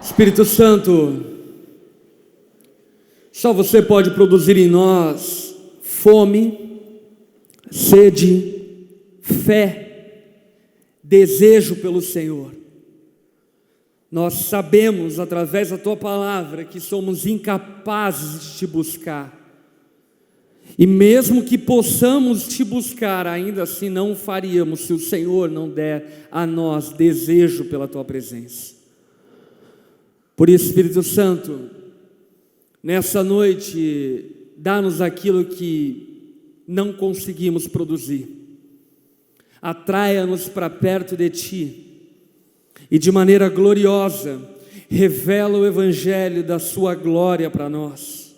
Espírito Santo, só você pode produzir em nós fome, sede, fé, desejo pelo Senhor. Nós sabemos através da Tua Palavra que somos incapazes de Te buscar, e mesmo que possamos Te buscar, ainda assim não o faríamos se o Senhor não der a nós desejo pela Tua presença. Por isso, Espírito Santo, nessa noite, dá-nos aquilo que não conseguimos produzir. Atraia-nos para perto de Ti e de maneira gloriosa, revela o Evangelho da Sua glória para nós.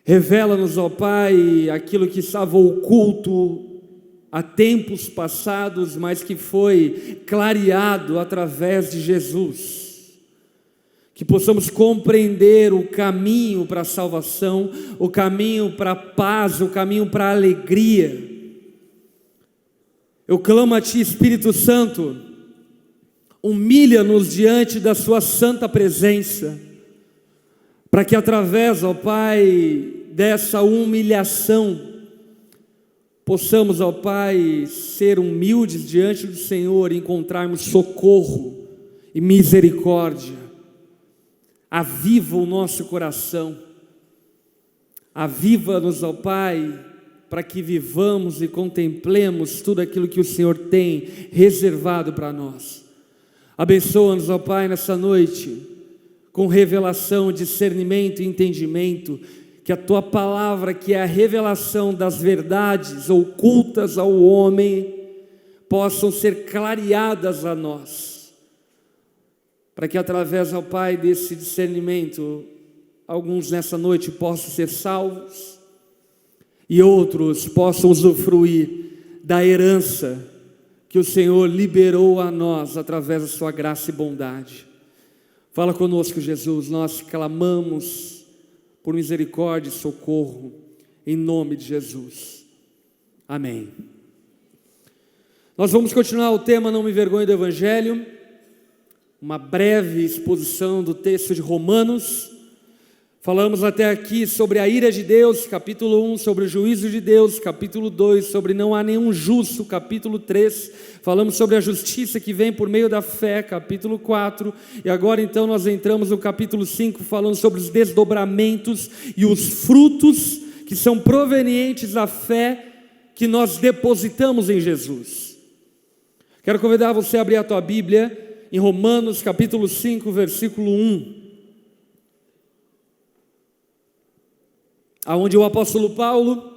Revela-nos, ó Pai, aquilo que estava oculto há tempos passados, mas que foi clareado através de Jesus. Que possamos compreender o caminho para a salvação, o caminho para a paz, o caminho para a alegria. Eu clamo a Ti, Espírito Santo, humilha-nos diante da Sua santa presença, para que através, ó Pai, dessa humilhação, possamos, ó Pai, ser humildes diante do Senhor e encontrarmos socorro e misericórdia. Aviva o nosso coração, aviva-nos, ó Pai, para que vivamos e contemplemos tudo aquilo que o Senhor tem reservado para nós. Abençoa-nos, ó Pai, nessa noite, com revelação, discernimento e entendimento, que a Tua Palavra, que é a revelação das verdades ocultas ao homem, possam ser clareadas a nós, para que através, ó Pai, desse discernimento, alguns nessa noite possam ser salvos e outros possam usufruir da herança que o Senhor liberou a nós através da Sua graça e bondade. Fala conosco, Jesus, nós clamamos por misericórdia e socorro, em nome de Jesus. Amém. Nós vamos continuar o tema Não Me Envergonhe do Evangelho. Uma breve exposição do texto de Romanos. Falamos até aqui sobre a ira de Deus, capítulo 1, sobre o juízo de Deus, capítulo 2, sobre não há nenhum justo, capítulo 3. Falamos sobre a justiça que vem por meio da fé, capítulo 4. E agora então nós entramos no capítulo 5, falando sobre os desdobramentos e os frutos que são provenientes da fé que nós depositamos em Jesus. Quero convidar você a abrir a tua Bíblia em Romanos capítulo 5, versículo 1, aonde o apóstolo Paulo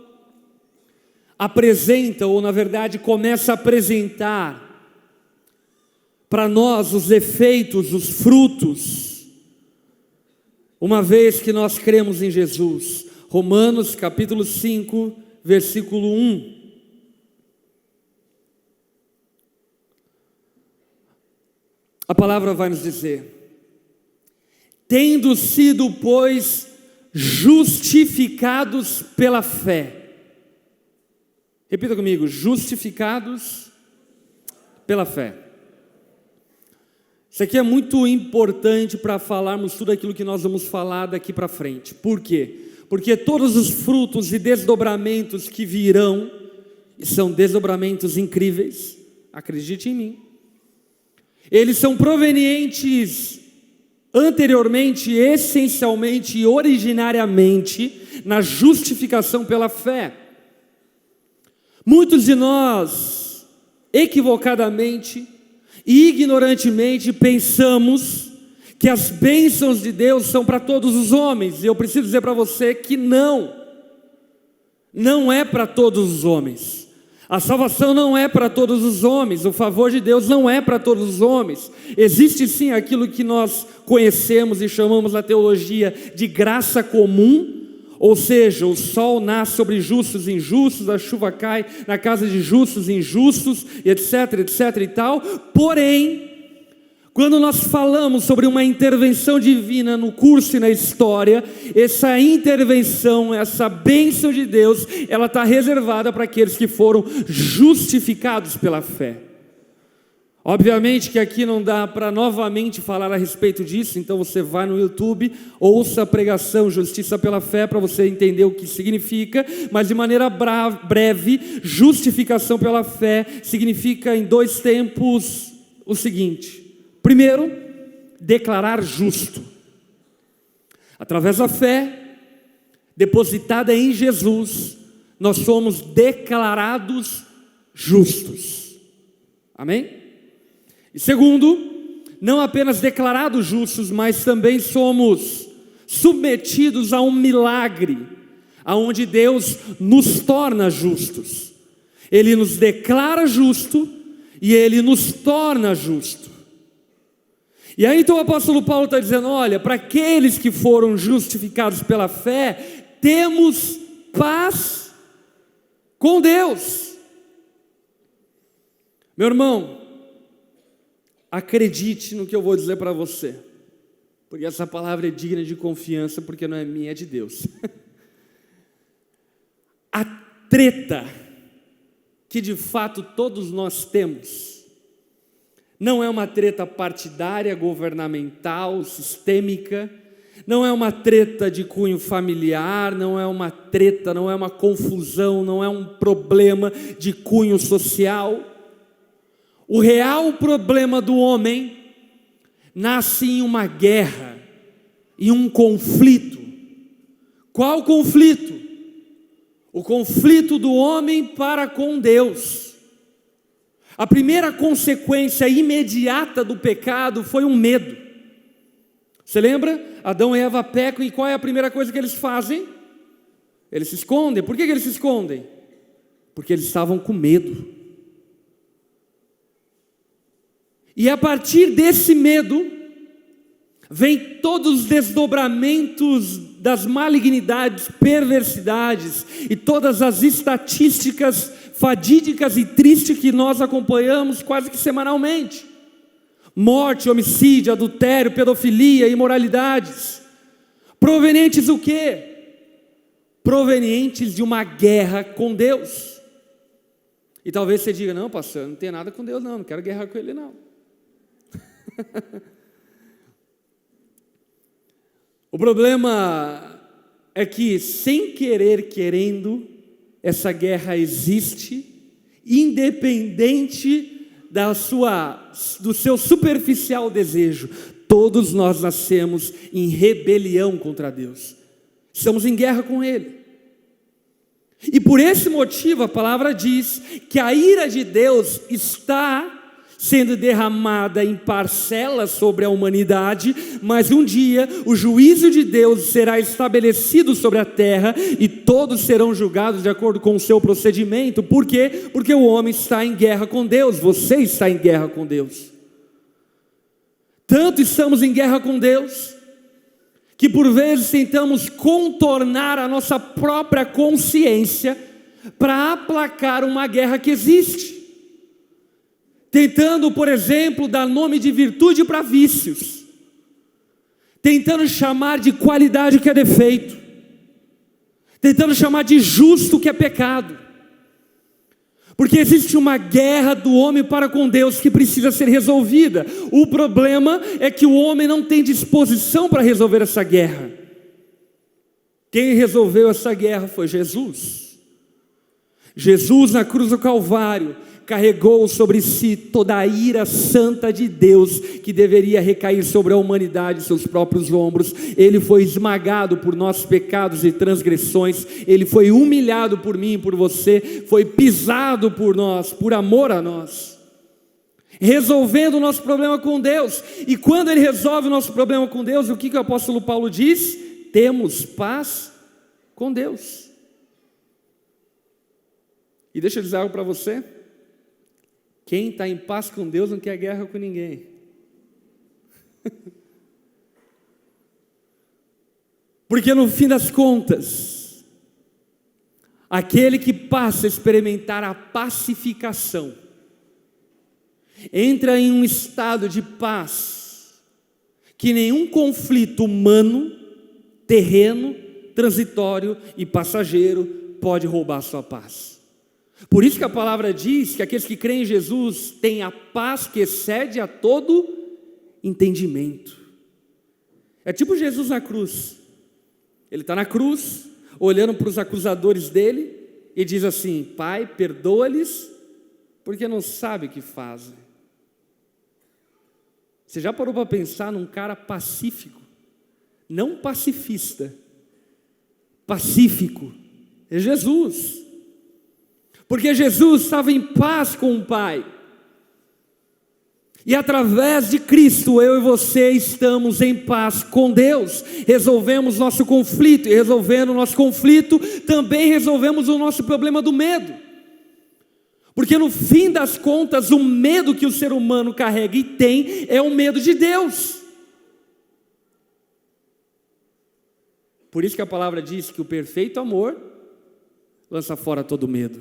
apresenta, ou na verdade começa a apresentar para nós os efeitos, os frutos, uma vez que nós cremos em Jesus. Romanos capítulo 5, versículo 1. A palavra vai nos dizer: tendo sido, pois, justificados pela fé. Repita comigo: justificados pela fé. Isso aqui é muito importante para falarmos tudo aquilo que nós vamos falar daqui para frente. Por quê? Porque todos os frutos e desdobramentos que virão, e são desdobramentos incríveis, acredite em mim, eles são provenientes anteriormente, essencialmente e originariamente na justificação pela fé. Muitos de nós, equivocadamente e ignorantemente, pensamos que as bênçãos de Deus são para todos os homens, e eu preciso dizer para você que não é para todos os homens. A salvação não é para todos os homens, o favor de Deus não é para todos os homens. Existe sim aquilo que nós conhecemos e chamamos na teologia de graça comum, ou seja, o sol nasce sobre justos e injustos, a chuva cai na casa de justos e injustos, etc, etc e tal. Porém, quando nós falamos sobre uma intervenção divina no curso e na história, essa intervenção, essa bênção de Deus, ela está reservada para aqueles que foram justificados pela fé. Obviamente que aqui não dá para novamente falar a respeito disso, então você vai no YouTube, ouça a pregação Justiça pela Fé para você entender o que significa, mas de maneira breve, justificação pela fé significa em 2 tempos o seguinte: primeiro, declarar justo. Através da fé, depositada em Jesus, nós somos declarados justos. Amém? E segundo, não apenas declarados justos, mas também somos submetidos a um milagre, aonde Deus nos torna justos. Ele nos declara justo e Ele nos torna justo. E aí então o apóstolo Paulo está dizendo, olha, para aqueles que foram justificados pela fé, temos paz com Deus. Meu irmão, acredite no que eu vou dizer para você, porque essa palavra é digna de confiança, porque não é minha, é de Deus. A treta que de fato todos nós temos, não é uma treta partidária, governamental, sistêmica, não é uma treta de cunho familiar, não é uma treta, não é uma confusão, não é um problema de cunho social. O real problema do homem nasce em uma guerra, em um conflito. Qual conflito? O conflito do homem para com Deus. A primeira consequência imediata do pecado foi um medo. Você lembra? Adão e Eva pecam e qual é a primeira coisa que eles fazem? Eles se escondem. Por que eles se escondem? Porque eles estavam com medo. E a partir desse medo, vem todos os desdobramentos das malignidades, perversidades e todas as estatísticas fadídicas e tristes que nós acompanhamos quase que semanalmente. Morte, homicídio, adultério, pedofilia, imoralidades. Provenientes do quê? Provenientes de uma guerra com Deus. E talvez você diga, não pastor, não tem nada com Deus não quero guerra com Ele não. O problema é que, sem querer, querendo, essa guerra existe, independente do seu superficial desejo. Todos nós nascemos em rebelião contra Deus, estamos em guerra com Ele. E por esse motivo a palavra diz que a ira de Deus está sendo derramada em parcelas sobre a humanidade, mas um dia o juízo de Deus será estabelecido sobre a terra e todos serão julgados de acordo com o seu procedimento. Por quê? Porque o homem está em guerra com Deus, você está em guerra com Deus. Tanto estamos em guerra com Deus, que por vezes tentamos contornar a nossa própria consciência para aplacar uma guerra que existe. Tentando, por exemplo, dar nome de virtude para vícios, tentando chamar de qualidade o que é defeito, tentando chamar de justo o que é pecado, porque existe uma guerra do homem para com Deus que precisa ser resolvida. O problema é que o homem não tem disposição para resolver essa guerra. Quem resolveu essa guerra foi Jesus. Jesus na cruz do Calvário carregou sobre si toda a ira santa de Deus que deveria recair sobre a humanidade em seus próprios ombros. Ele foi esmagado por nossos pecados e transgressões, Ele foi humilhado por mim e por você, foi pisado por nós, por amor a nós, resolvendo o nosso problema com Deus. E quando Ele resolve o nosso problema com Deus, o que o apóstolo Paulo diz? Temos paz com Deus. E deixa eu dizer algo para você. Quem está em paz com Deus não quer guerra com ninguém. Porque no fim das contas, aquele que passa a experimentar a pacificação, entra em um estado de paz, que nenhum conflito humano, terreno, transitório e passageiro pode roubar sua paz. Por isso que a palavra diz que aqueles que creem em Jesus têm a paz que excede a todo entendimento. É tipo Jesus na cruz. Ele está na cruz, olhando para os acusadores dele, e diz assim: Pai, perdoa-lhes, porque não sabe o que fazem. Você já parou para pensar num cara pacífico? Não pacifista, pacífico. É Jesus. Porque Jesus estava em paz com o Pai. E através de Cristo, eu e você estamos em paz com Deus. Resolvemos nosso conflito. E resolvendo o nosso conflito, também resolvemos o nosso problema do medo. Porque no fim das contas, o medo que o ser humano carrega e tem é o medo de Deus. Por isso que a palavra diz que o perfeito amor lança fora todo medo.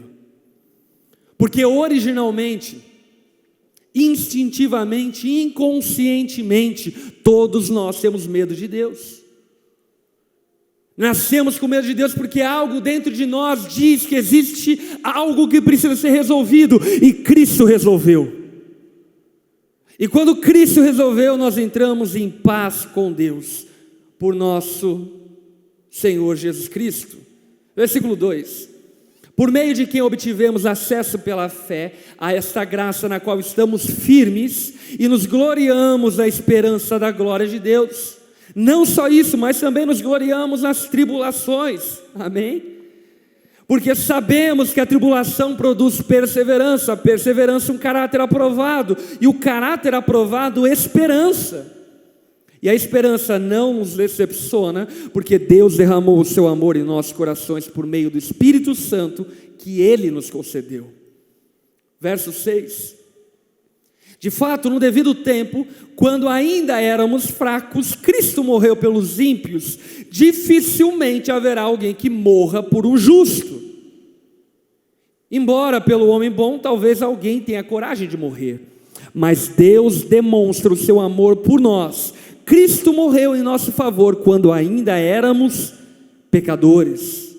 Porque originalmente, instintivamente, inconscientemente, todos nós temos medo de Deus. Nascemos com medo de Deus porque algo dentro de nós diz que existe algo que precisa ser resolvido, e Cristo resolveu. E quando Cristo resolveu, nós entramos em paz com Deus, por nosso Senhor Jesus Cristo. Versículo 2: por meio de quem obtivemos acesso pela fé a esta graça na qual estamos firmes e nos gloriamos na esperança da glória de Deus. Não só isso, mas também nos gloriamos nas tribulações, amém? Porque sabemos que a tribulação produz perseverança, a perseverança um caráter aprovado, e o caráter aprovado esperança. E a esperança não nos decepciona, porque Deus derramou o seu amor em nossos corações por meio do Espírito Santo que Ele nos concedeu. Verso 6: de fato, no devido tempo, quando ainda éramos fracos, Cristo morreu pelos ímpios. Dificilmente haverá alguém que morra por um justo. Embora pelo homem bom, talvez alguém tenha coragem de morrer. Mas Deus demonstra o seu amor por nós. Cristo morreu em nosso favor quando ainda éramos pecadores.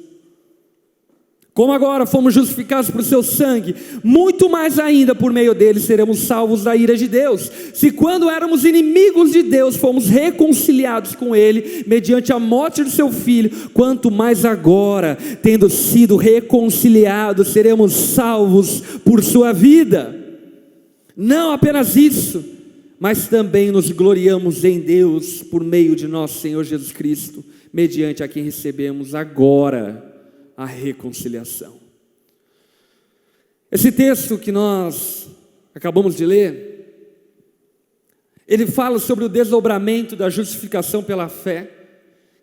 Como agora fomos justificados por seu sangue, muito mais ainda por meio dele seremos salvos da ira de Deus. Se quando éramos inimigos de Deus, fomos reconciliados com ele, mediante a morte de seu filho, quanto mais agora, tendo sido reconciliados, seremos salvos por sua vida. Não apenas isso, mas também nos gloriamos em Deus, por meio de nosso Senhor Jesus Cristo, mediante a quem recebemos agora a reconciliação. Esse texto que nós acabamos de ler, ele fala sobre o desdobramento da justificação pela fé,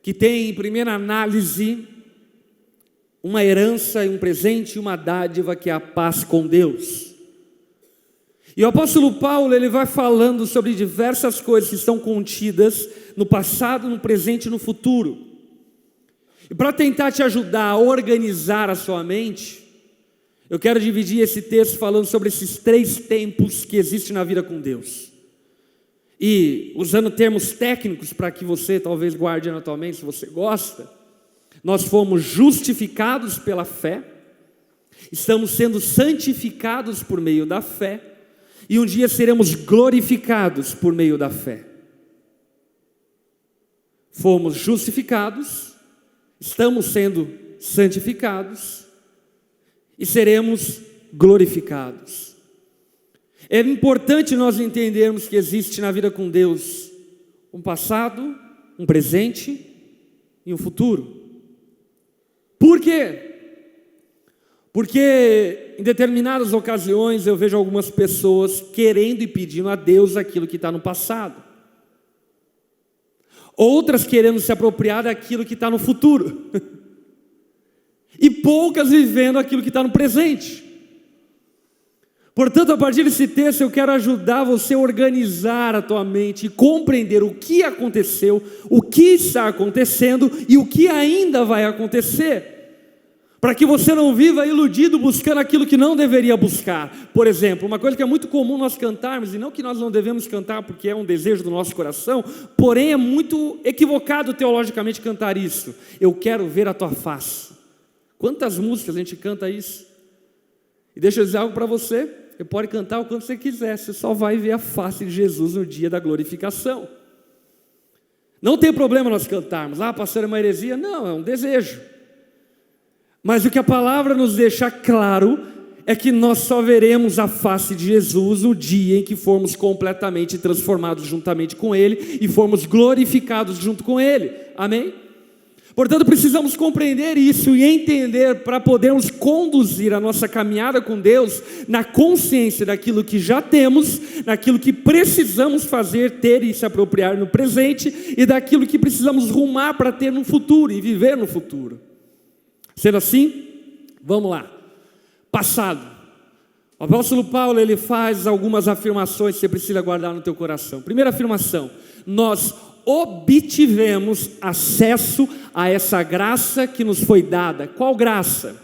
que tem em primeira análise uma herança e um presente e uma dádiva, que é a paz com Deus. E o apóstolo Paulo, ele vai falando sobre diversas coisas que estão contidas no passado, no presente e no futuro. E para tentar te ajudar a organizar a sua mente, eu quero dividir esse texto falando sobre esses 3 tempos que existem na vida com Deus. E usando termos técnicos para que você talvez guarde na tua mente, se você gosta, nós fomos justificados pela fé, estamos sendo santificados por meio da fé, e um dia seremos glorificados por meio da fé. Fomos justificados, estamos sendo santificados e seremos glorificados. É importante nós entendermos que existe na vida com Deus um passado, um presente e um futuro. Por quê? Porque em determinadas ocasiões eu vejo algumas pessoas querendo e pedindo a Deus aquilo que está no passado. Outras querendo se apropriar daquilo que está no futuro. E poucas vivendo aquilo que está no presente. Portanto, a partir desse texto eu quero ajudar você a organizar a tua mente e compreender o que aconteceu, o que está acontecendo e o que ainda vai acontecer. Para que você não viva iludido buscando aquilo que não deveria buscar. Por exemplo, uma coisa que é muito comum nós cantarmos, e não que nós não devemos cantar porque é um desejo do nosso coração, porém é muito equivocado teologicamente cantar isso. Eu quero ver a tua face. Quantas músicas a gente canta isso? E deixa eu dizer algo para você, você pode cantar o quanto você quiser, você só vai ver a face de Jesus no dia da glorificação. Não tem problema nós cantarmos, pastor, é uma heresia? Não, é um desejo. Mas o que a palavra nos deixa claro é que nós só veremos a face de Jesus no dia em que formos completamente transformados juntamente com Ele e formos glorificados junto com Ele. Amém? Portanto, precisamos compreender isso e entender para podermos conduzir a nossa caminhada com Deus na consciência daquilo que já temos, daquilo que precisamos fazer, ter e se apropriar no presente e daquilo que precisamos rumar para ter no futuro e viver no futuro. Sendo assim, vamos lá. Passado. O apóstolo Paulo, ele faz algumas afirmações que você precisa guardar no teu coração. Primeira afirmação: nós obtivemos acesso a essa graça que nos foi dada. Qual graça?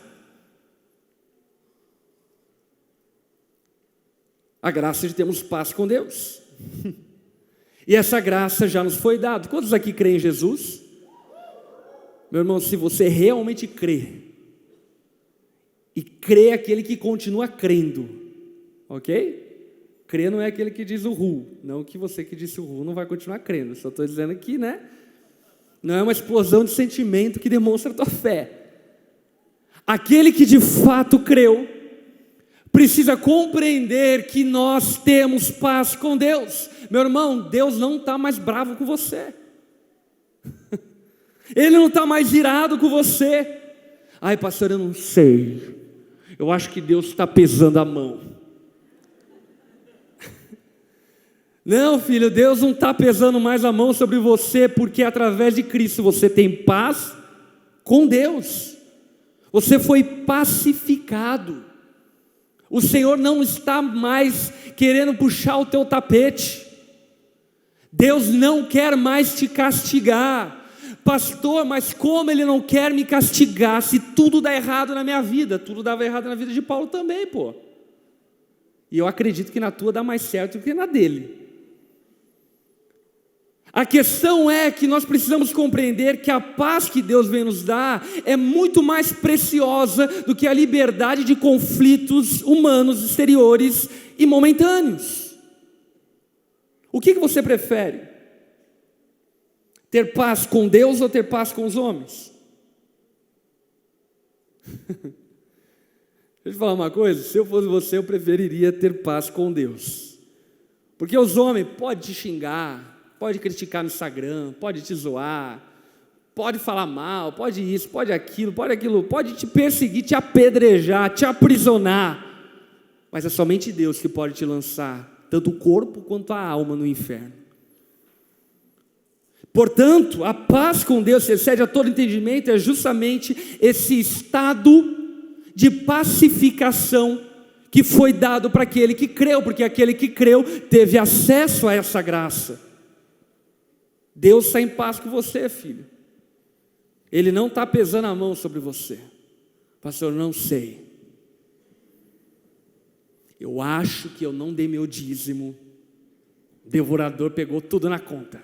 A graça de termos paz com Deus. E essa graça já nos foi dada. Quantos aqui creem em Jesus? Meu irmão, se você realmente crê, e crê aquele que continua crendo, ok? Crer não é aquele que diz o ru, não que você que disse o ru não vai continuar crendo, só estou dizendo aqui, né? Não é uma explosão de sentimento que demonstra a tua fé. Aquele que de fato creu, precisa compreender que nós temos paz com Deus. Meu irmão, Deus não está mais bravo com você. Ele não está mais irado com você. Ai, pastor, eu não sei. Eu acho que Deus está pesando a mão. Não, filho, Deus não está pesando mais a mão sobre você, porque através de Cristo você tem paz com Deus. Você foi pacificado. O Senhor não está mais querendo puxar o teu tapete. Deus não quer mais te castigar. Pastor, mas como Ele não quer me castigar se tudo dá errado na minha vida? Tudo dava errado na vida de Paulo também, pô. E eu acredito que na tua dá mais certo do que na dele. A questão é que nós precisamos compreender que a paz que Deus vem nos dar é muito mais preciosa do que a liberdade de conflitos humanos exteriores e momentâneos. O que você prefere? Ter paz com Deus ou ter paz com os homens? Deixa eu te falar uma coisa, se eu fosse você, eu preferiria ter paz com Deus. Porque os homens podem te xingar, pode criticar no Instagram, pode te zoar, pode falar mal, pode isso, pode aquilo, pode te perseguir, te apedrejar, te aprisionar, mas é somente Deus que pode te lançar, tanto o corpo quanto a alma no inferno. Portanto, a paz com Deus que excede a todo entendimento é justamente esse estado de pacificação que foi dado para aquele que creu, porque aquele que creu teve acesso a essa graça. Deus está em paz com você, filho. Ele não está pesando a mão sobre você. Pastor, eu não sei. Eu acho que eu não dei meu dízimo. O devorador pegou tudo na conta.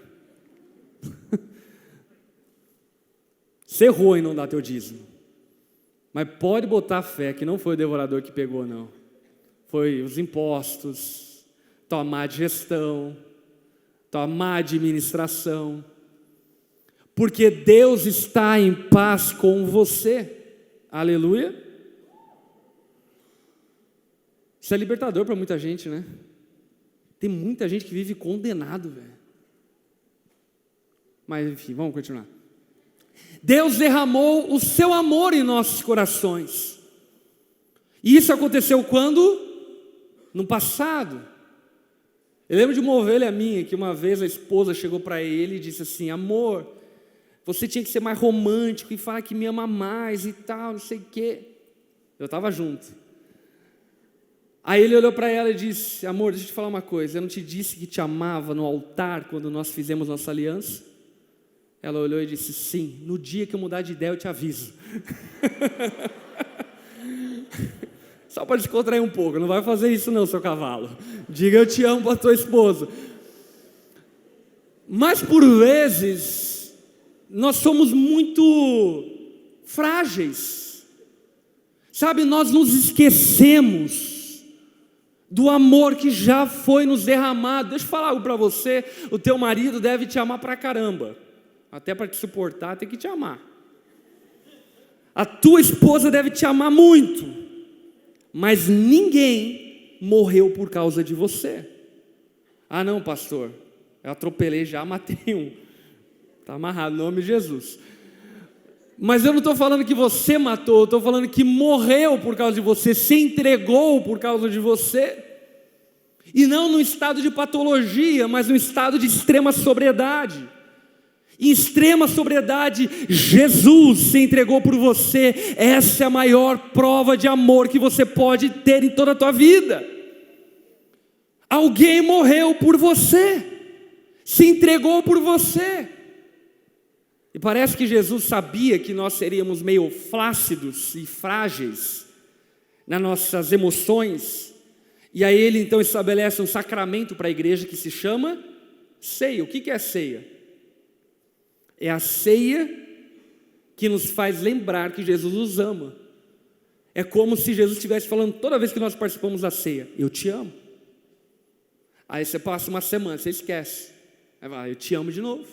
Você errou em não dar teu dízimo. Mas pode botar fé que não foi o devorador que pegou, não. Foi os impostos, tua má gestão, tua má administração. Porque Deus está em paz com você. Aleluia. Isso é libertador para muita gente, né? Tem muita gente que vive condenado, velho. Mas enfim, vamos continuar. Deus derramou o seu amor em nossos corações. E isso aconteceu quando? No passado. Eu lembro de uma ovelha minha, que uma vez a esposa chegou para ele e disse assim: amor, você tinha que ser mais romântico e falar que me ama mais e tal, não sei o quê. Eu estava junto. Aí ele olhou para ela e disse: amor, deixa eu te falar uma coisa, eu não te disse que te amava no altar quando nós fizemos nossa aliança? Ela olhou e disse: sim, no dia que eu mudar de ideia eu te aviso. Só para descontrair um pouco, não vai fazer isso não, seu cavalo. Diga eu te amo para a tua esposa. Mas por vezes, nós somos muito frágeis. Sabe, nós nos esquecemos do amor que já foi nos derramado. Deixa eu falar algo para você, o teu marido deve te amar pra caramba, até para te suportar tem que te amar. A tua esposa deve te amar muito, mas ninguém morreu por causa de você. Ah não, pastor, eu atropelei já, matei um. Está amarrado, em nome de Jesus. Mas eu não estou falando que você matou, eu estou falando que morreu por causa de você, se entregou por causa de você. E não num estado de patologia, mas num estado de extrema sobriedade. Em extrema sobriedade, Jesus se entregou por você. Essa é a maior prova de amor que você pode ter em toda a tua vida. Alguém morreu por você, se entregou por você. E parece que Jesus sabia que nós seríamos meio flácidos e frágeis nas nossas emoções. E aí ele então estabelece um sacramento para a igreja que se chama ceia. O que é ceia? É a ceia que nos faz lembrar que Jesus nos ama. É como se Jesus estivesse falando toda vez que nós participamos da ceia: eu te amo. Aí você passa uma semana, você esquece. Aí vai: eu te amo de novo.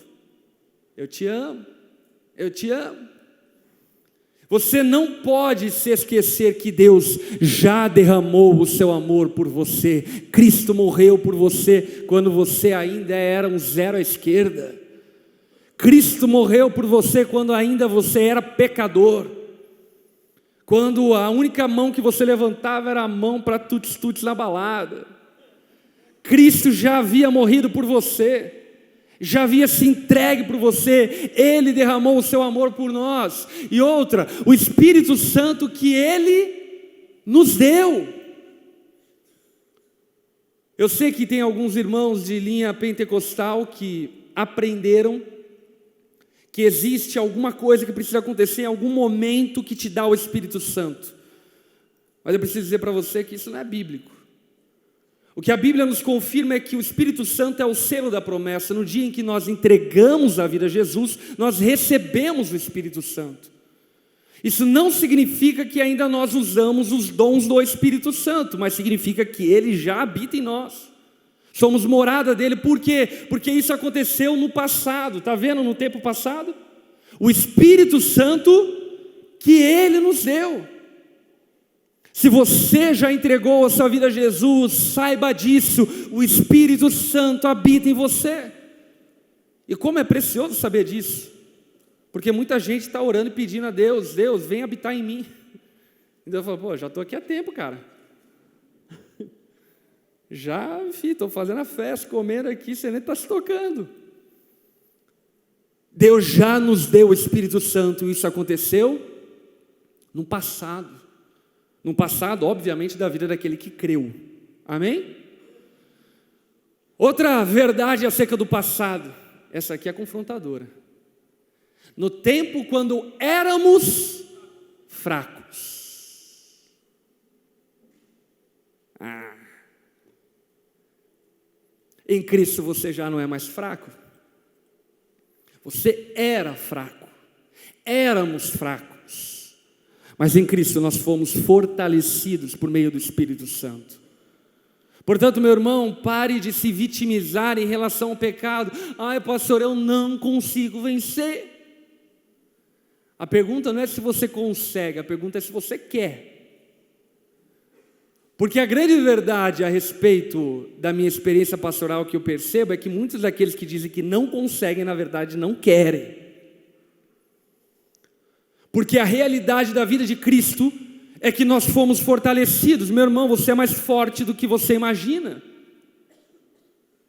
Eu te amo. Eu te amo. Você não pode se esquecer que Deus já derramou o seu amor por você. Cristo morreu por você quando você ainda era um zero à esquerda. Cristo morreu por você quando ainda você era pecador. Quando a única mão que você levantava era a mão para tuts-tuts na balada. Cristo já havia morrido por você. Já havia se entregue por você. Ele derramou o seu amor por nós. E outra, o Espírito Santo que Ele nos deu. Eu sei que tem alguns irmãos de linha pentecostal que aprenderam que existe alguma coisa que precisa acontecer em algum momento que te dá o Espírito Santo. Mas eu preciso dizer para você que isso não é bíblico. O que a Bíblia nos confirma é que o Espírito Santo é o selo da promessa. No dia em que nós entregamos a vida a Jesus, nós recebemos o Espírito Santo. Isso não significa que ainda nós usamos os dons do Espírito Santo, mas significa que Ele já habita em nós. Somos morada dele. Por quê? Porque isso aconteceu no passado. Está vendo no tempo passado? O Espírito Santo que Ele nos deu. Se você já entregou a sua vida a Jesus, saiba disso, o Espírito Santo habita em você. E como é precioso saber disso, porque muita gente está orando e pedindo a Deus: Deus, vem habitar em mim. E Deus fala: pô, já estou aqui há tempo, cara. Já, estou fazendo a festa, comendo aqui, você nem está se tocando. Deus já nos deu o Espírito Santo, e isso aconteceu no passado. No passado, obviamente, da vida daquele que creu. Amém? Outra verdade acerca do passado, essa aqui é confrontadora. No tempo quando éramos fracos. Em Cristo você já não é mais fraco. Você era fraco. Éramos fracos. Mas em Cristo nós fomos fortalecidos por meio do Espírito Santo. Portanto, meu irmão, pare de se vitimizar em relação ao pecado. Ai, pastor, eu não consigo vencer. A pergunta não é se você consegue, a pergunta é se você quer. Porque a grande verdade a respeito da minha experiência pastoral que eu percebo é que muitos daqueles que dizem que não conseguem, na verdade, não querem. Porque a realidade da vida de Cristo é que nós fomos fortalecidos. Meu irmão, você é mais forte do que você imagina.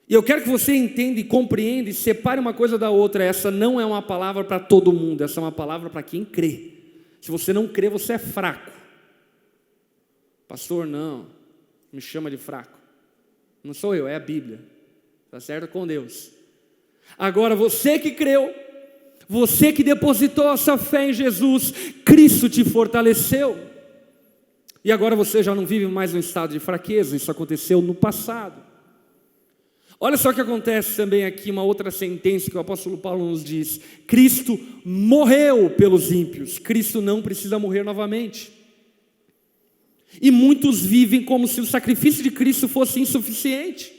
E eu quero que você entenda e compreenda e separe uma coisa da outra. Essa não é uma palavra para todo mundo, essa é uma palavra para quem crê. Se você não crê, você é fraco. Pastor, não me chama de fraco. Não sou eu, é a Bíblia. Está certo? Com Deus. Agora, você que creu, você que depositou a sua fé em Jesus, Cristo te fortaleceu. E agora você já não vive mais num estado de fraqueza. Isso aconteceu no passado. Olha só o que acontece também aqui, uma outra sentença que o apóstolo Paulo nos diz: Cristo morreu pelos ímpios. Cristo não precisa morrer novamente. E muitos vivem como se o sacrifício de Cristo fosse insuficiente.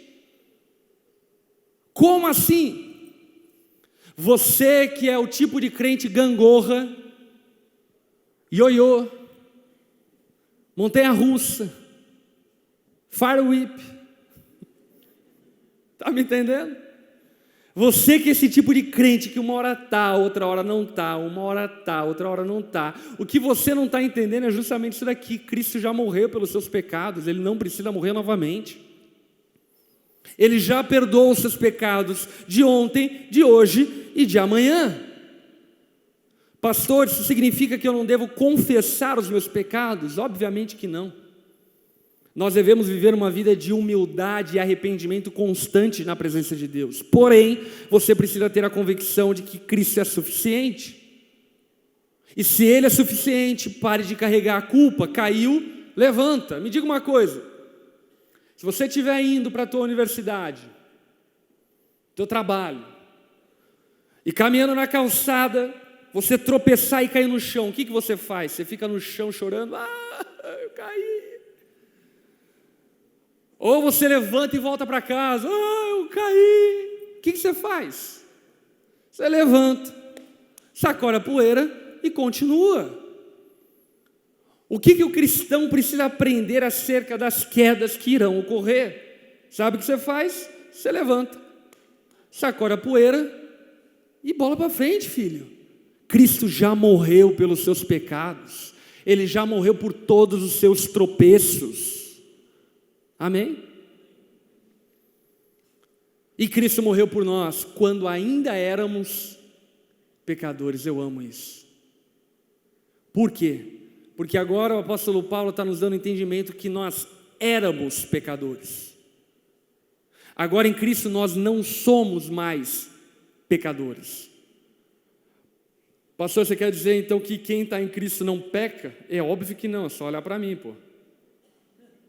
Como assim? Você que é o tipo de crente gangorra, ioiô, montanha-russa, fire whip, está me entendendo? Você que é esse tipo de crente que uma hora está, outra hora não está, uma hora está, outra hora não está. O que você não está entendendo é justamente isso daqui. Cristo já morreu pelos seus pecados, Ele não precisa morrer novamente. Ele já perdoou os seus pecados de ontem, de hoje e de amanhã. Pastor, isso significa que eu não devo confessar os meus pecados? Obviamente que não. Nós devemos viver uma vida de humildade e arrependimento constante na presença de Deus. Porém, você precisa ter a convicção de que Cristo é suficiente. E se Ele é suficiente, pare de carregar a culpa. Caiu, levanta. Me diga uma coisa. Se você estiver indo para a tua universidade, teu trabalho, e caminhando na calçada, você tropeçar e cair no chão, o que você faz? Você fica no chão chorando? Ah, eu caí. Ou você levanta e volta para casa. Ah, eu caí. O que você faz? Você levanta, sacode a poeira e continua. O que o cristão precisa aprender acerca das quedas que irão ocorrer? Sabe o que você faz? Você levanta, sacode a poeira e bola para frente, filho. Cristo já morreu pelos seus pecados. Ele já morreu por todos os seus tropeços. Amém? E Cristo morreu por nós quando ainda éramos pecadores. Eu amo isso. Por quê? Porque agora o apóstolo Paulo está nos dando entendimento que nós éramos pecadores. Agora em Cristo nós não somos mais pecadores. Pastor, você quer dizer então que quem está em Cristo não peca? É óbvio que não, é só olhar para mim, pô.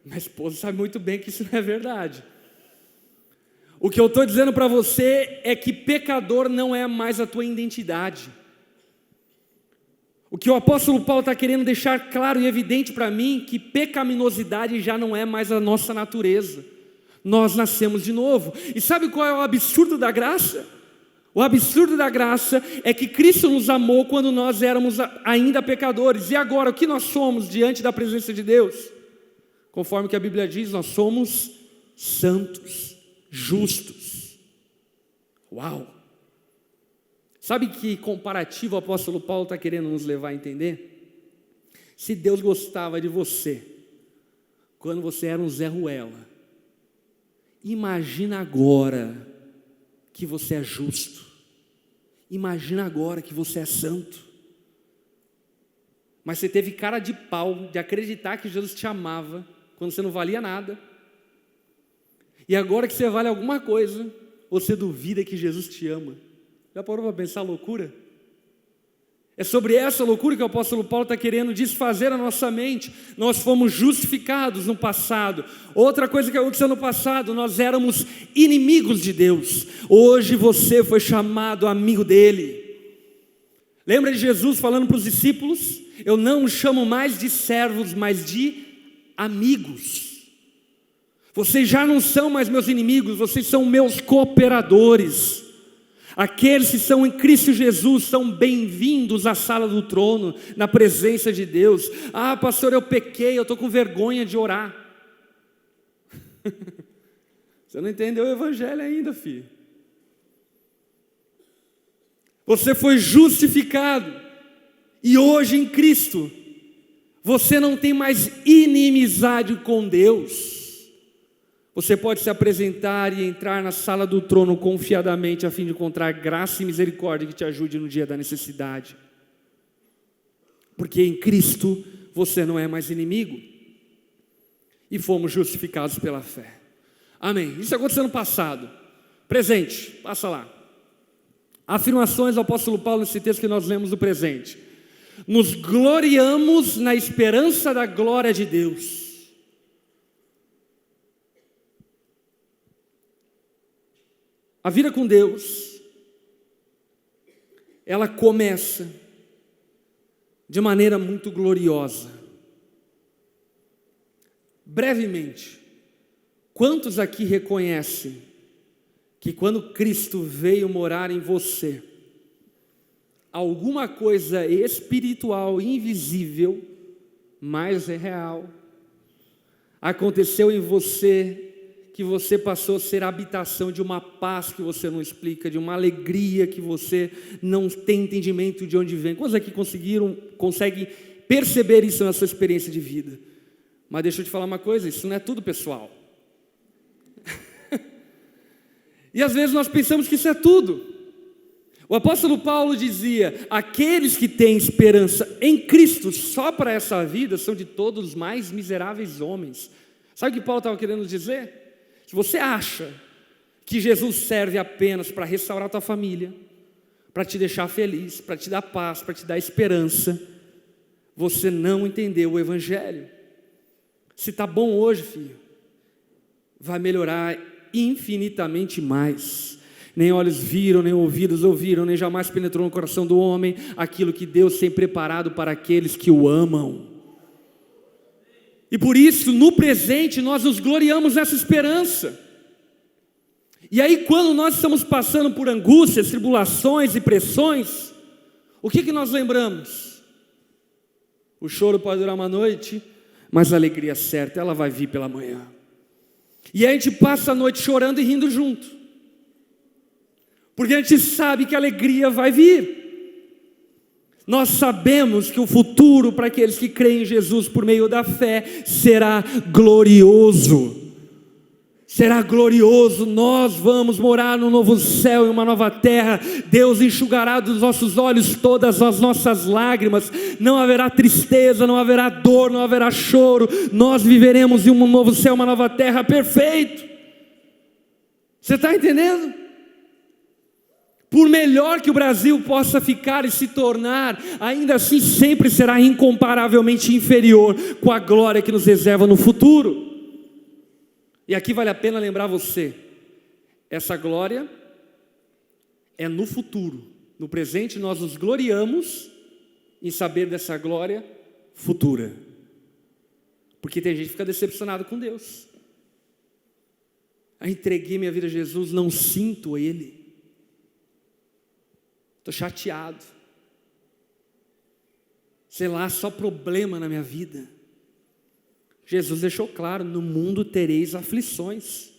Minha esposa sabe muito bem que isso não é verdade. O que eu estou dizendo para você é que pecador não é mais a tua identidade. O que o apóstolo Paulo está querendo deixar claro e evidente para mim, que pecaminosidade já não é mais a nossa natureza. Nós nascemos de novo. E sabe qual é o absurdo da graça? O absurdo da graça é que Cristo nos amou quando nós éramos ainda pecadores. E agora, o que nós somos diante da presença de Deus? Conforme que a Bíblia diz, nós somos santos, justos. Uau! Sabe que comparativo o apóstolo Paulo está querendo nos levar a entender? Se Deus gostava de você quando você era um Zé Ruela, imagina agora que você é justo. Imagina agora que você é santo. Mas você teve cara de pau de acreditar que Jesus te amava quando você não valia nada. E agora que você vale alguma coisa, você duvida que Jesus te ama. Já parou para pensar a loucura? É sobre essa loucura que o apóstolo Paulo está querendo desfazer a nossa mente. Nós fomos justificados no passado. Outra coisa que aconteceu no passado, nós éramos inimigos de Deus. Hoje você foi chamado amigo dele. Lembra de Jesus falando para os discípulos? Eu não os chamo mais de servos, mas de amigos. Vocês já não são mais meus inimigos, vocês são meus cooperadores. Aqueles que são em Cristo Jesus são bem-vindos à sala do trono, na presença de Deus. Ah, pastor, eu pequei, eu estou com vergonha de orar. Você não entendeu o evangelho ainda, filho. Você foi justificado, e hoje em Cristo, você não tem mais inimizade com Deus. Você pode se apresentar e entrar na sala do trono confiadamente, a fim de encontrar graça e misericórdia que te ajude no dia da necessidade. Porque em Cristo você não é mais inimigo. E fomos justificados pela fé. Amém. Isso aconteceu no passado. Presente, passa lá. Afirmações do apóstolo Paulo nesse texto que nós lemos do presente. Nos gloriamos na esperança da glória de Deus. A vida com Deus, ela começa de maneira muito gloriosa. brevemente, quantos aqui reconhecem que quando Cristo veio morar em você, alguma coisa espiritual, invisível, mas é real, aconteceu em você, que você passou a ser a habitação de uma paz que você não explica, de uma alegria que você não tem entendimento de onde vem? Quantos aqui conseguem perceber isso na sua experiência de vida? Mas deixa eu te falar uma coisa, isso não é tudo, pessoal. E às vezes nós pensamos que isso é tudo. O apóstolo Paulo dizia: aqueles que têm esperança em Cristo só para essa vida são de todos os mais miseráveis homens. Sabe o que Paulo estava querendo dizer? Se você acha que Jesus serve apenas para restaurar a tua família, para te deixar feliz, para te dar paz, para te dar esperança, você não entendeu o Evangelho. Se está bom hoje, filho, vai melhorar infinitamente mais. Nem olhos viram, nem ouvidos ouviram, nem jamais penetrou no coração do homem aquilo que Deus tem preparado para aqueles que o amam. E por isso, no presente, nós nos gloriamos nessa esperança. E aí, quando nós estamos passando por angústias, tribulações e pressões, o que nós lembramos? O choro pode durar uma noite, mas a alegria certa, ela vai vir pela manhã. E aí a gente passa a noite chorando e rindo junto, porque a gente sabe que a alegria vai vir. Nós sabemos que o futuro para aqueles que creem em Jesus por meio da fé será glorioso. Será glorioso. Nós vamos morar no novo céu e uma nova terra. Deus enxugará dos nossos olhos todas as nossas lágrimas. Não haverá tristeza, não haverá dor, não haverá choro. Nós viveremos em um novo céu, uma nova terra, perfeito. Você está entendendo? Por melhor que o Brasil possa ficar e se tornar, ainda assim sempre será incomparavelmente inferior com a glória que nos reserva no futuro. E aqui vale a pena lembrar você, essa glória é no futuro. No presente nós nos gloriamos em saber dessa glória futura. Porque tem gente que fica decepcionado com Deus. Eu entreguei minha vida a Jesus, não sinto Ele. Estou chateado. Sei lá, só problema na minha vida. Jesus deixou claro: no mundo tereis aflições,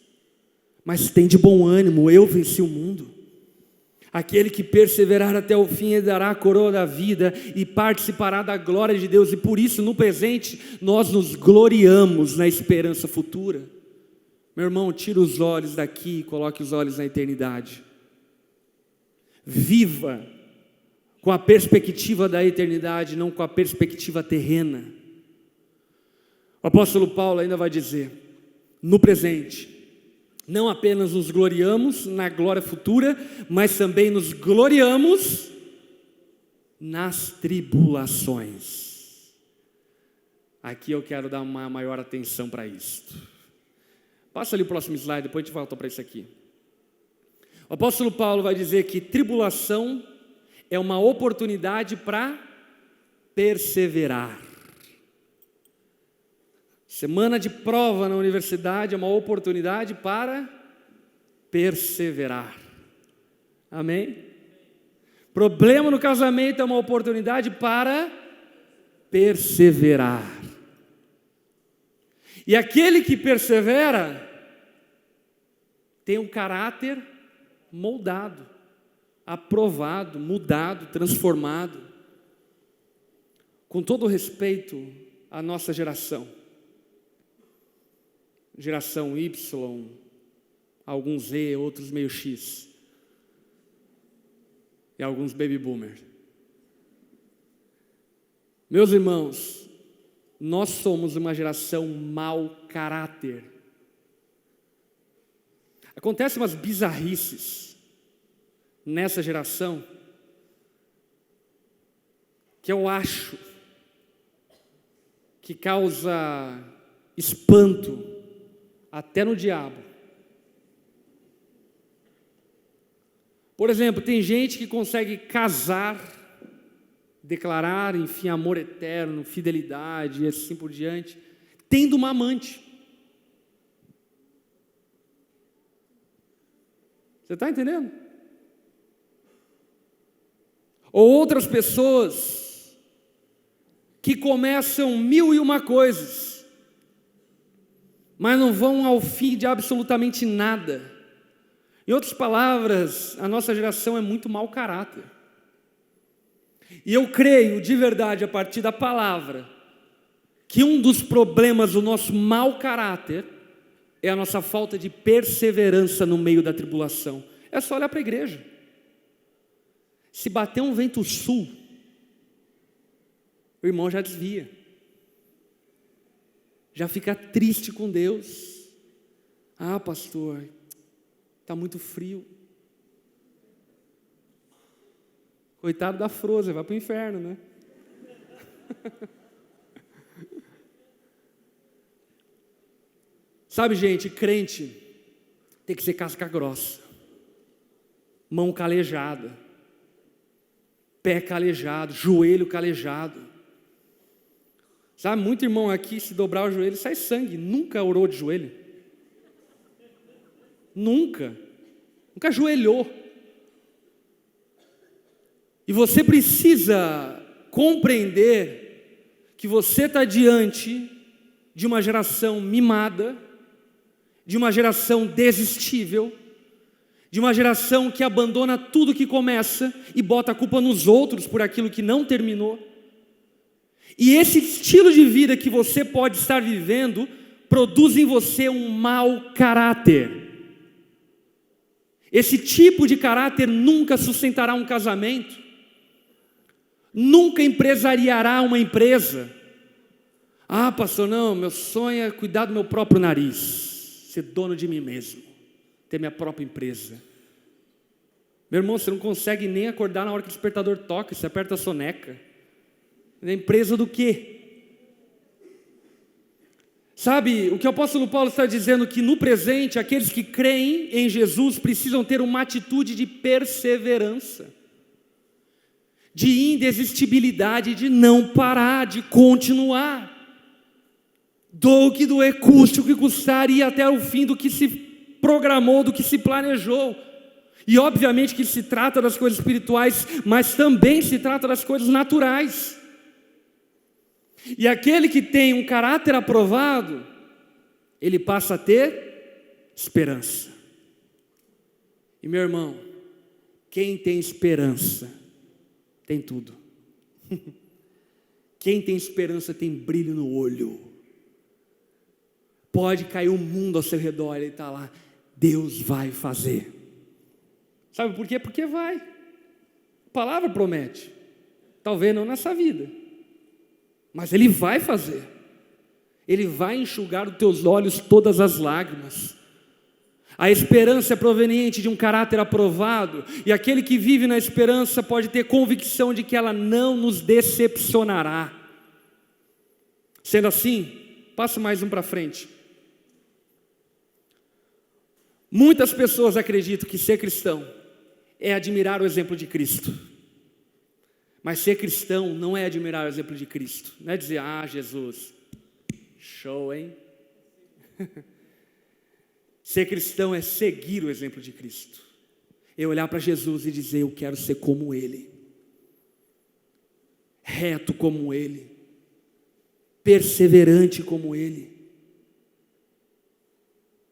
mas tem de bom ânimo, eu venci o mundo. Aquele que perseverar até o fim herdará a coroa da vida e participará da glória de Deus. E por isso, no presente, nós nos gloriamos na esperança futura. Meu irmão, tira os olhos daqui e coloque os olhos na eternidade. Viva com a perspectiva da eternidade, não com a perspectiva terrena. O apóstolo Paulo ainda vai dizer: no presente, não apenas nos gloriamos na glória futura, mas também nos gloriamos nas tribulações. Aqui eu quero dar uma maior atenção para isto. Passa ali o próximo slide, depois a gente volta para isso aqui. O apóstolo Paulo vai dizer que tribulação é uma oportunidade para perseverar. Semana de prova na universidade é uma oportunidade para perseverar. Amém? Problema no casamento é uma oportunidade para perseverar. E aquele que persevera tem um caráter moldado, aprovado, mudado, transformado. Com todo respeito à nossa geração Y, alguns Z, outros meio X, e alguns baby boomer. Meus irmãos, nós somos uma geração mau caráter. Acontecem umas bizarrices nessa geração que eu acho que causa espanto até no diabo. Por exemplo, tem gente que consegue casar, declarar, enfim, amor eterno, fidelidade e assim por diante, tendo uma amante. Você está entendendo? Ou outras pessoas que começam 1001 coisas, mas não vão ao fim de absolutamente nada. Em outras palavras, a nossa geração é muito mau caráter. E eu creio de verdade, a partir da palavra, que um dos problemas do nosso mau caráter é a nossa falta de perseverança no meio da tribulação. É só olhar para a igreja. Se bater um vento sul, o irmão já desvia. Já fica triste com Deus. Ah, pastor, está muito frio. Coitado da Frozen, vai para o inferno, né? Sabe, gente, crente tem que ser casca grossa, mão calejada, pé calejado, joelho calejado. Sabe, muito irmão aqui, se dobrar o joelho, sai sangue. Nunca orou de joelho. Nunca ajoelhou. E você precisa compreender que você está diante de uma geração mimada, de uma geração desistível, de uma geração que abandona tudo que começa e bota a culpa nos outros por aquilo que não terminou. E esse estilo de vida que você pode estar vivendo produz em você um mau caráter. Esse tipo de caráter nunca sustentará um casamento, nunca empresariará uma empresa. Ah, pastor, não, meu sonho é cuidar do meu próprio nariz, ser dono de mim mesmo, ter minha própria empresa. Meu irmão, você não consegue nem acordar na hora que o despertador toca, você aperta a soneca. É empresa do quê? Sabe, o que o apóstolo Paulo está dizendo que no presente, aqueles que creem em Jesus precisam ter uma atitude de perseverança, de indesistibilidade, de não parar, de continuar. Do que doer, custe o que custar, ir até o fim do que se programou, do que se planejou. E obviamente que se trata das coisas espirituais, mas também se trata das coisas naturais. E aquele que tem um caráter aprovado, ele passa a ter esperança. E meu irmão, quem tem esperança, tem tudo. Quem tem esperança tem brilho no olho. Pode cair o mundo ao seu redor, ele está lá, Deus vai fazer. Sabe por quê? Porque vai. A palavra promete. Talvez não nessa vida, mas Ele vai fazer. Ele vai enxugar dos teus olhos todas as lágrimas. A esperança é proveniente de um caráter aprovado, e aquele que vive na esperança pode ter convicção de que ela não nos decepcionará. Sendo assim, passa mais um para frente. Muitas pessoas acreditam que ser cristão é admirar o exemplo de Cristo. Mas ser cristão não é admirar o exemplo de Cristo. Não é dizer, ah, Jesus, show, hein? Ser cristão é seguir o exemplo de Cristo. É olhar para Jesus e dizer, eu quero ser como Ele. Reto como Ele. Perseverante como Ele.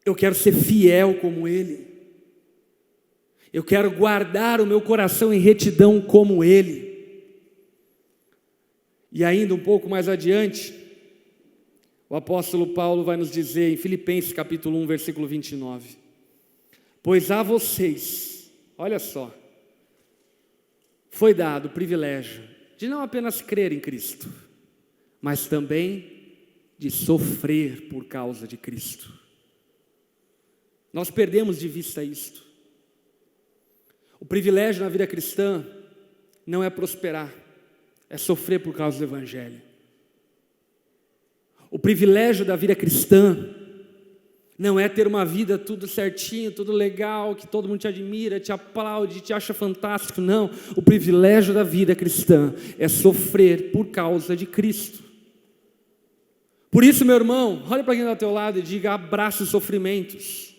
Eu quero ser fiel como Ele. Eu quero guardar o meu coração em retidão como Ele. E ainda um pouco mais adiante, o apóstolo Paulo vai nos dizer em Filipenses capítulo 1, versículo 29. Pois a vocês, olha só, foi dado o privilégio de não apenas crer em Cristo, mas também de sofrer por causa de Cristo. Nós perdemos de vista isto. O privilégio na vida cristã não é prosperar, é sofrer por causa do Evangelho. O privilégio da vida cristã não é ter uma vida tudo certinho, tudo legal, que todo mundo te admira, te aplaude, te acha fantástico. Não, o privilégio da vida cristã é sofrer por causa de Cristo. Por isso, meu irmão, olha para quem está ao teu lado e diga: abraça os sofrimentos.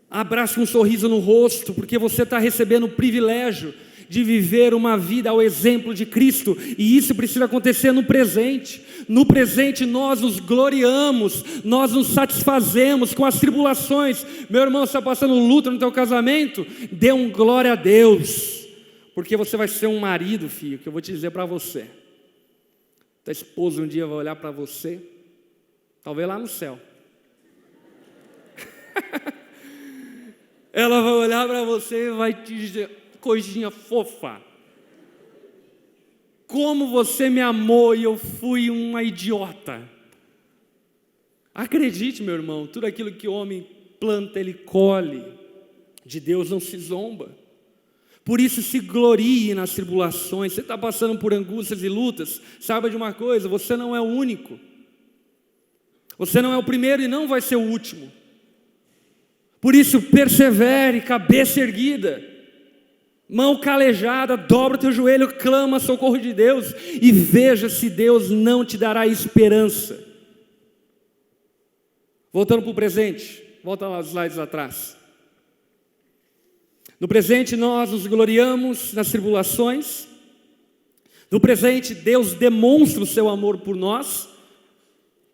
Abraça um sorriso no rosto, porque você está recebendo o privilégio de viver uma vida ao exemplo de Cristo, e isso precisa acontecer no presente. No presente nós nos gloriamos, nós nos satisfazemos com as tribulações. Meu irmão, você está passando luta no teu casamento? Dê um glória a Deus, porque você vai ser um marido, filho, que eu vou te dizer para você. Tua esposa um dia vai olhar para você, talvez lá no céu. Ela vai olhar para você e vai te dizer: coisinha fofa, como você me amou e eu fui uma idiota. Acredite, meu irmão, tudo aquilo que o homem planta, ele colhe. De Deus não se zomba. Por isso se glorie nas tribulações. Você está passando por angústias e lutas, saiba de uma coisa: você não é o único. Você não é o primeiro e não vai ser o último. Por isso persevere, cabeça erguida, mão calejada, dobra o teu joelho, clama socorro de Deus e veja se Deus não te dará esperança. Voltando para o presente, volta lá os slides atrás. No presente nós nos gloriamos nas tribulações. No presente Deus demonstra o seu amor por nós.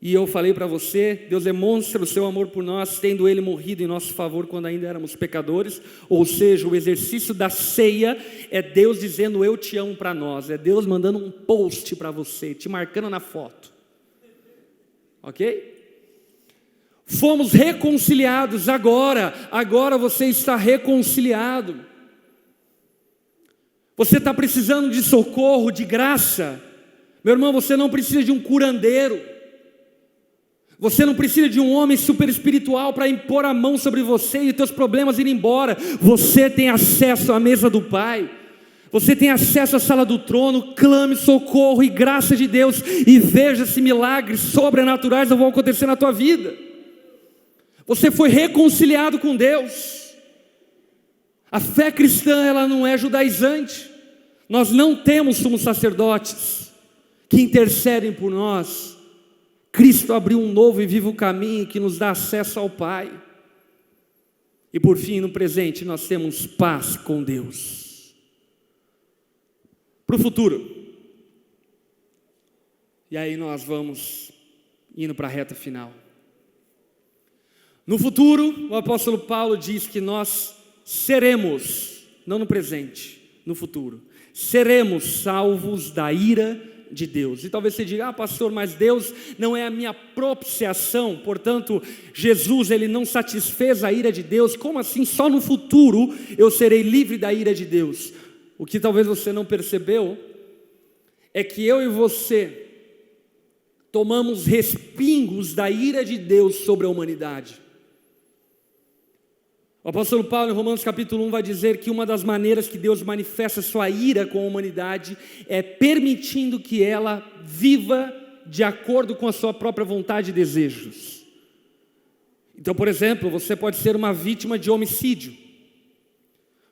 E eu falei para você, Deus demonstra o seu amor por nós, tendo Ele morrido em nosso favor quando ainda éramos pecadores. Ou seja, o exercício da ceia é Deus dizendo eu te amo para nós. É Deus mandando um post para você, te marcando na foto. Ok? Fomos reconciliados agora você está reconciliado. Você está precisando de socorro, de graça. Meu irmão, você não precisa de um curandeiro. Você não precisa de um homem super espiritual para impor a mão sobre você e os teus problemas irem embora. Você tem acesso à mesa do Pai. Você tem acesso à sala do trono. Clame socorro e graça de Deus e veja se milagres sobrenaturais vão acontecer na tua vida. Você foi reconciliado com Deus. A fé cristã, ela não é judaizante. Nós não temos sumos sacerdotes que intercedem por nós. Cristo abriu um novo e vivo caminho que nos dá acesso ao Pai. E por fim, no presente, nós temos paz com Deus. Para o futuro. E aí nós vamos indo para a reta final. No futuro, o apóstolo Paulo diz que nós seremos, não no presente, no futuro, seremos salvos da ira de Deus. E talvez você diga: pastor, mas Deus não é a minha propiciação, portanto Jesus ele não satisfez a ira de Deus. Como assim? Só no futuro eu serei livre da ira de Deus? O que talvez você não percebeu é que eu e você tomamos respingos da ira de Deus sobre a humanidade. O apóstolo Paulo, em Romanos capítulo 1, vai dizer que uma das maneiras que Deus manifesta sua ira com a humanidade é permitindo que ela viva de acordo com a sua própria vontade e desejos. Então, por exemplo, você pode ser uma vítima de homicídio.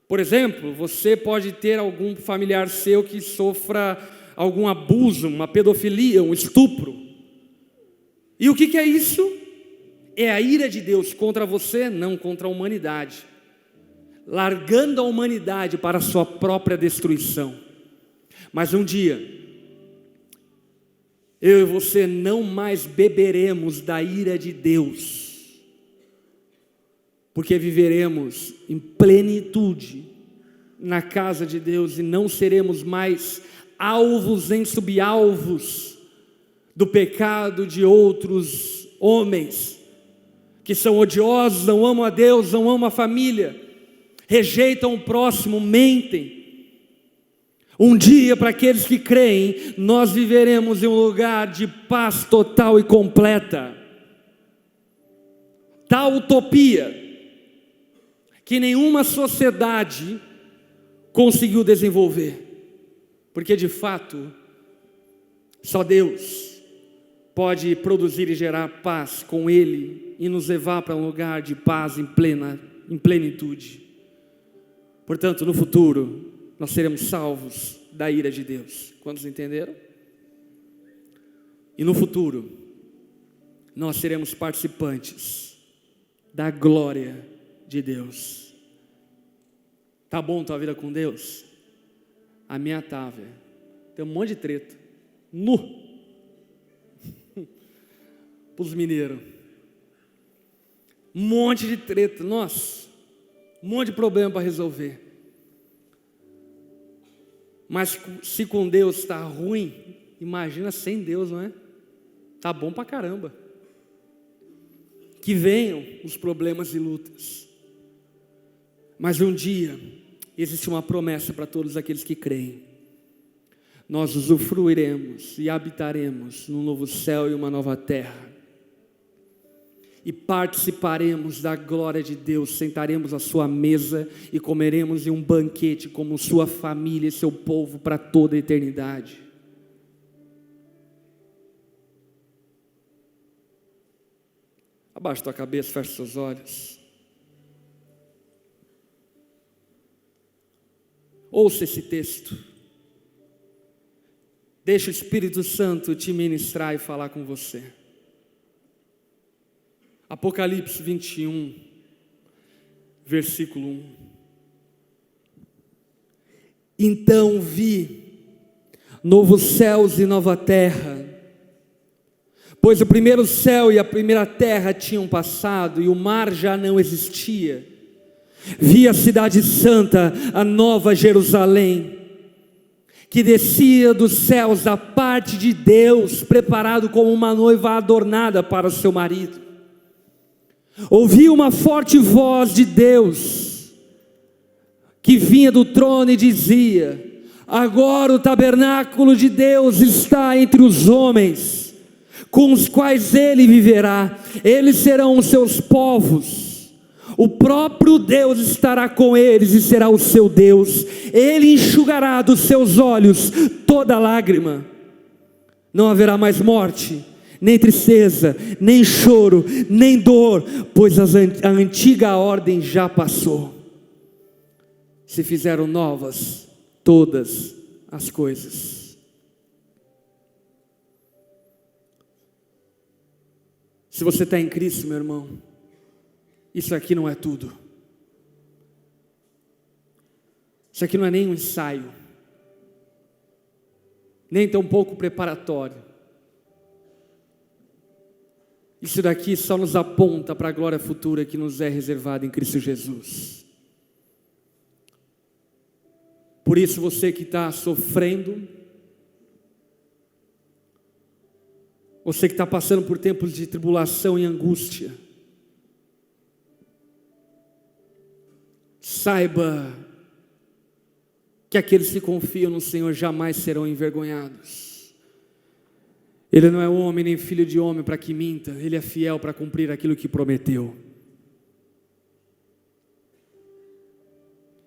Por exemplo, você pode ter algum familiar seu que sofra algum abuso, uma pedofilia, um estupro. E o que é isso? É a ira de Deus contra você, não contra a humanidade, largando a humanidade para a sua própria destruição. Mas um dia, eu e você não mais beberemos da ira de Deus, porque viveremos em plenitude na casa de Deus e não seremos mais alvos nem subalvos do pecado de outros homens que são odiosos, não amam a Deus, não amam a família, rejeitam o próximo, mentem. Um dia, para aqueles que creem, nós viveremos em um lugar de paz total e completa. Tal utopia que nenhuma sociedade conseguiu desenvolver, porque de fato só Deus pode produzir e gerar paz com Ele e nos levar para um lugar de paz em plenitude. Portanto, no futuro, nós seremos salvos da ira de Deus. Quantos entenderam? E no futuro, nós seremos participantes da glória de Deus. Tá bom tua vida com Deus? A minha tá, velho. Tem um monte de treta. Pros mineiros. Um monte de treta. Nossa, um monte de problema para resolver. Mas se com Deus está ruim, imagina sem Deus, não é? Tá bom pra caramba. Que venham os problemas e lutas. Mas um dia, existe uma promessa para todos aqueles que creem. Nós usufruiremos e habitaremos num novo céu e uma nova terra. E participaremos da glória de Deus, sentaremos à sua mesa e comeremos em um banquete como sua família e seu povo para toda a eternidade. Abaixa tua cabeça, fecha seus olhos. Ouça esse texto. Deixa o Espírito Santo te ministrar e falar com você. Apocalipse 21, versículo 1. Então vi novos céus e nova terra, pois o primeiro céu e a primeira terra tinham passado e o mar já não existia. Vi a cidade santa, a nova Jerusalém, que descia dos céus da parte de Deus, preparado como uma noiva adornada para o seu marido. Ouvi uma forte voz de Deus, que vinha do trono e dizia: agora o tabernáculo de Deus está entre os homens, com os quais ele viverá, eles serão os seus povos, o próprio Deus estará com eles e será o seu Deus, ele enxugará dos seus olhos toda lágrima, não haverá mais morte, nem tristeza, nem choro, nem dor, pois a antiga ordem já passou. Se fizeram novas todas as coisas. Se você está em Cristo, meu irmão, isso aqui não é tudo. Isso aqui não é nem um ensaio, nem tão pouco preparatório. Isso daqui só nos aponta para a glória futura que nos é reservada em Cristo Jesus. Por isso você que está sofrendo, você que está passando por tempos de tribulação e angústia, saiba que aqueles que confiam no Senhor jamais serão envergonhados. Ele não é homem nem filho de homem para que minta, ele é fiel para cumprir aquilo que prometeu.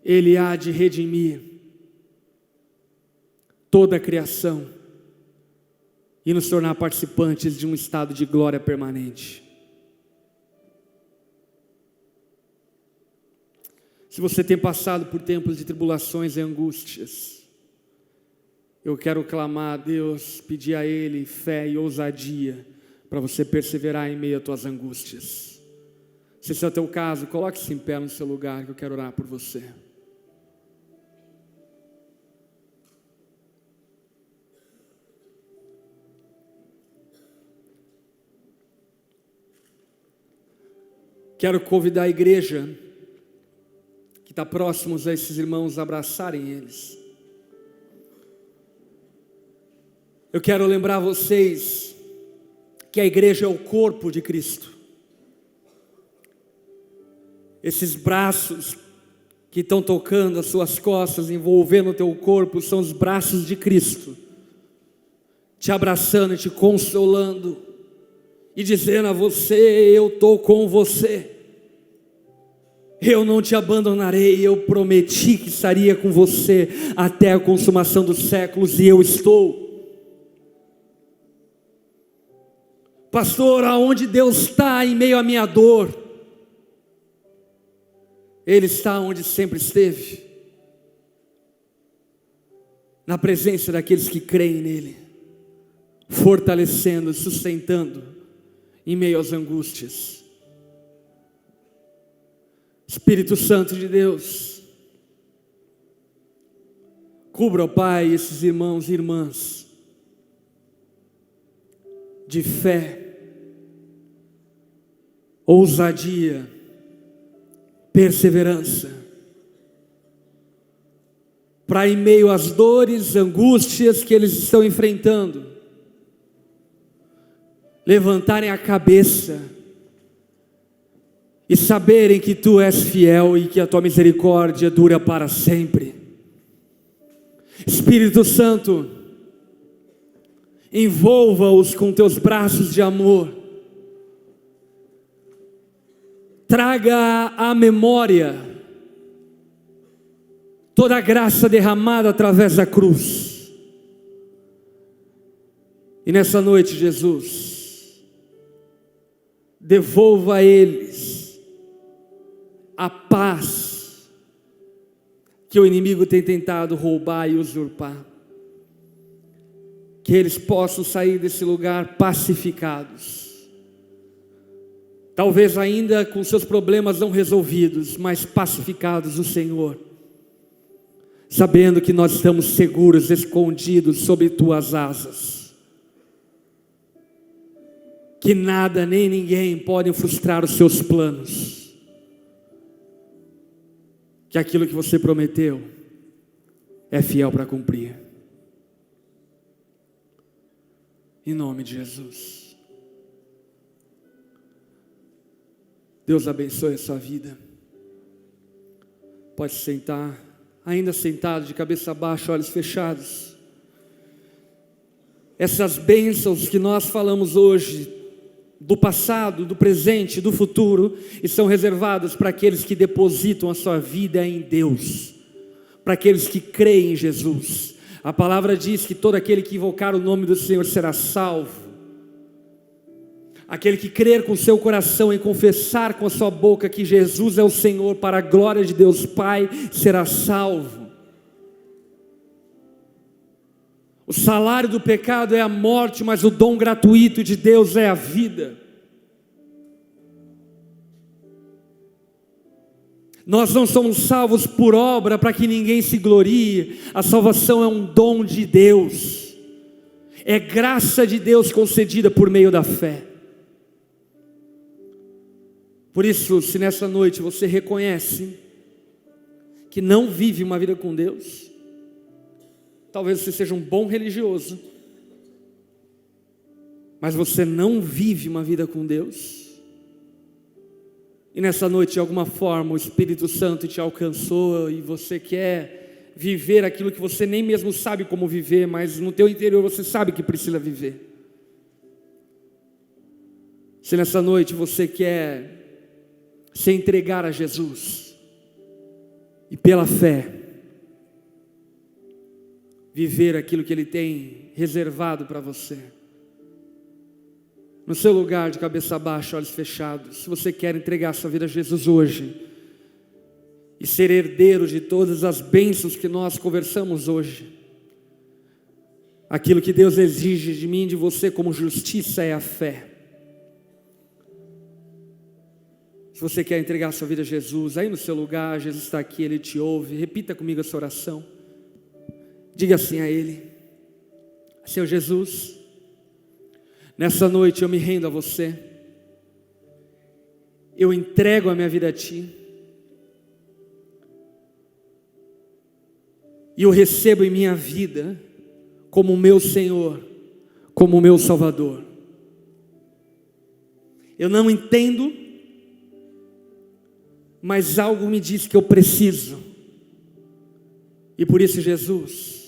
Ele há de redimir toda a criação e nos tornar participantes de um estado de glória permanente. Se você tem passado por tempos de tribulações e angústias, eu quero clamar a Deus, pedir a Ele fé e ousadia para você perseverar em meio às tuas angústias. Se esse é o teu caso, coloque-se em pé no seu lugar que eu quero orar por você. Quero convidar a igreja que está próximos a esses irmãos a abraçarem eles. Eu quero lembrar vocês que a igreja é o corpo de Cristo. Esses braços que estão tocando as suas costas, envolvendo o teu corpo, são os braços de Cristo, te abraçando e te consolando, e dizendo a você: eu estou com você, eu não te abandonarei, eu prometi que estaria com você até a consumação dos séculos, e eu estou. Pastor, aonde Deus está em meio à minha dor? Ele está onde sempre esteve, na presença daqueles que creem nele. fortalecendo, sustentando em meio às angústias. Espírito Santo de Deus, cubra, ó Pai, esses irmãos e irmãs de fé, ousadia, perseverança, para em meio às dores, angústias que eles estão enfrentando, levantarem a cabeça e saberem que Tu és fiel e que a Tua misericórdia dura para sempre. Espírito Santo, envolva-os com Teus braços de amor, traga à memória toda a graça derramada através da cruz. E nessa noite, Jesus, devolva a eles a paz que o inimigo tem tentado roubar e usurpar. Que eles possam sair desse lugar pacificados. Talvez ainda com seus problemas não resolvidos, mas pacificados no Senhor, sabendo que nós estamos seguros, escondidos sob Tuas asas, que nada nem ninguém pode frustrar os Seus planos, que aquilo que Você prometeu é fiel para cumprir. Em nome de Jesus. Deus abençoe a sua vida. Pode sentar. Ainda sentado, de cabeça baixa, olhos fechados. Essas bênçãos que nós falamos hoje, do passado, do presente, do futuro, estão reservadas para aqueles que depositam a sua vida em Deus, para aqueles que creem em Jesus. A palavra diz que todo aquele que invocar o nome do Senhor será salvo. Aquele que crer com seu coração e confessar com a sua boca que Jesus é o Senhor, para a glória de Deus Pai, será salvo. O salário do pecado é a morte, mas o dom gratuito de Deus é a vida. Nós não somos salvos por obra para que ninguém se glorie. A salvação é um dom de Deus, é graça de Deus concedida por meio da fé. Por isso, se nessa noite você reconhece que não vive uma vida com Deus, talvez você seja um bom religioso, mas você não vive uma vida com Deus, e nessa noite de alguma forma o Espírito Santo te alcançou e você quer viver aquilo que você nem mesmo sabe como viver, mas no teu interior você sabe que precisa viver. Se nessa noite você quer se entregar a Jesus e pela fé viver aquilo que Ele tem reservado para você, no seu lugar de cabeça baixa, olhos fechados, se você quer entregar sua vida a Jesus hoje e ser herdeiro de todas as bênçãos que nós conversamos hoje, aquilo que Deus exige de mim e de você como justiça é a fé. Se você quer entregar sua vida a Jesus, aí no seu lugar, Jesus está aqui, Ele te ouve. Repita comigo essa oração. Diga assim a Ele: Senhor Jesus, nessa noite eu me rendo a você, eu entrego a minha vida a Ti, e eu recebo em minha vida como o meu Senhor, como o meu Salvador. Eu não entendo, mas algo me diz que eu preciso, e por isso, Jesus,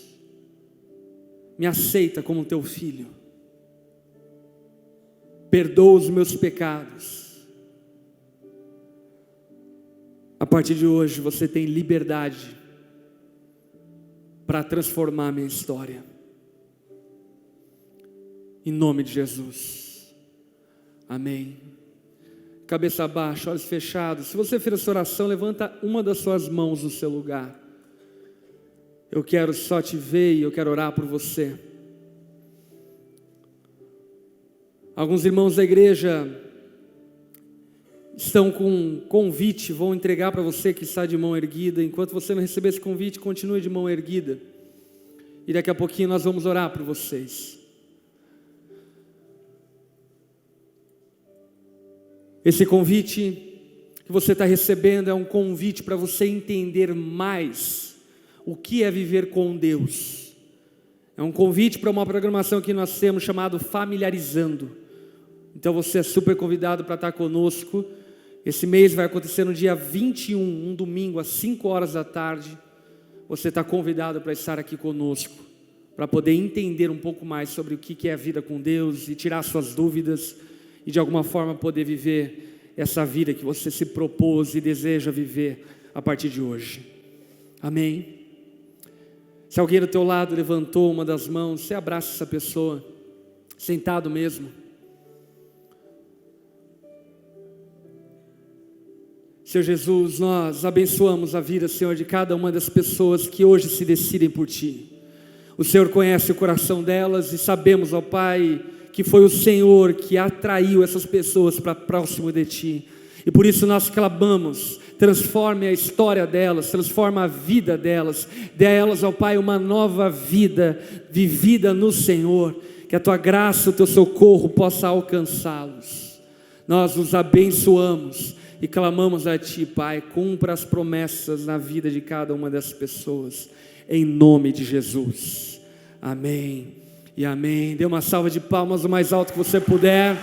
me aceita como Teu filho, perdoa os meus pecados. A partir de hoje você tem liberdade para transformar a minha história, em nome de Jesus, amém. Cabeça baixa, olhos fechados. Se você fez essa oração, levanta uma das suas mãos no seu lugar. Eu quero só te ver e eu quero orar por você. Alguns irmãos da igreja estão com um convite, vão entregar para você que está de mão erguida. Enquanto você não receber esse convite, continue de mão erguida. E daqui a pouquinho nós vamos orar por vocês. Esse convite que você está recebendo é um convite para você entender mais o que é viver com Deus. É um convite para uma programação que nós temos chamado Familiarizando. Então você é super convidado para estar conosco. Esse mês vai acontecer no dia 21, um domingo, às 5 horas da tarde. Você está convidado para estar aqui conosco, para poder entender um pouco mais sobre o que é a vida com Deus e tirar suas dúvidas e de alguma forma poder viver essa vida que você se propôs e deseja viver a partir de hoje. Amém? Se alguém do teu lado levantou uma das mãos, você abraça essa pessoa, sentado mesmo. Senhor Jesus, nós abençoamos a vida, Senhor, de cada uma das pessoas que hoje se decidem por Ti. O Senhor conhece o coração delas e sabemos, ó Pai, que foi o Senhor que atraiu essas pessoas para próximo de Ti. E por isso nós clamamos, transforme a história delas, transforma a vida delas, dê a elas, ó Pai, uma nova vida vivida no Senhor, que a Tua graça, o Teu socorro possa alcançá-los. Nós os abençoamos e clamamos a Ti, Pai, cumpra as promessas na vida de cada uma das pessoas, em nome de Jesus. Amém e amém. Dê uma salva de palmas o mais alto que você puder.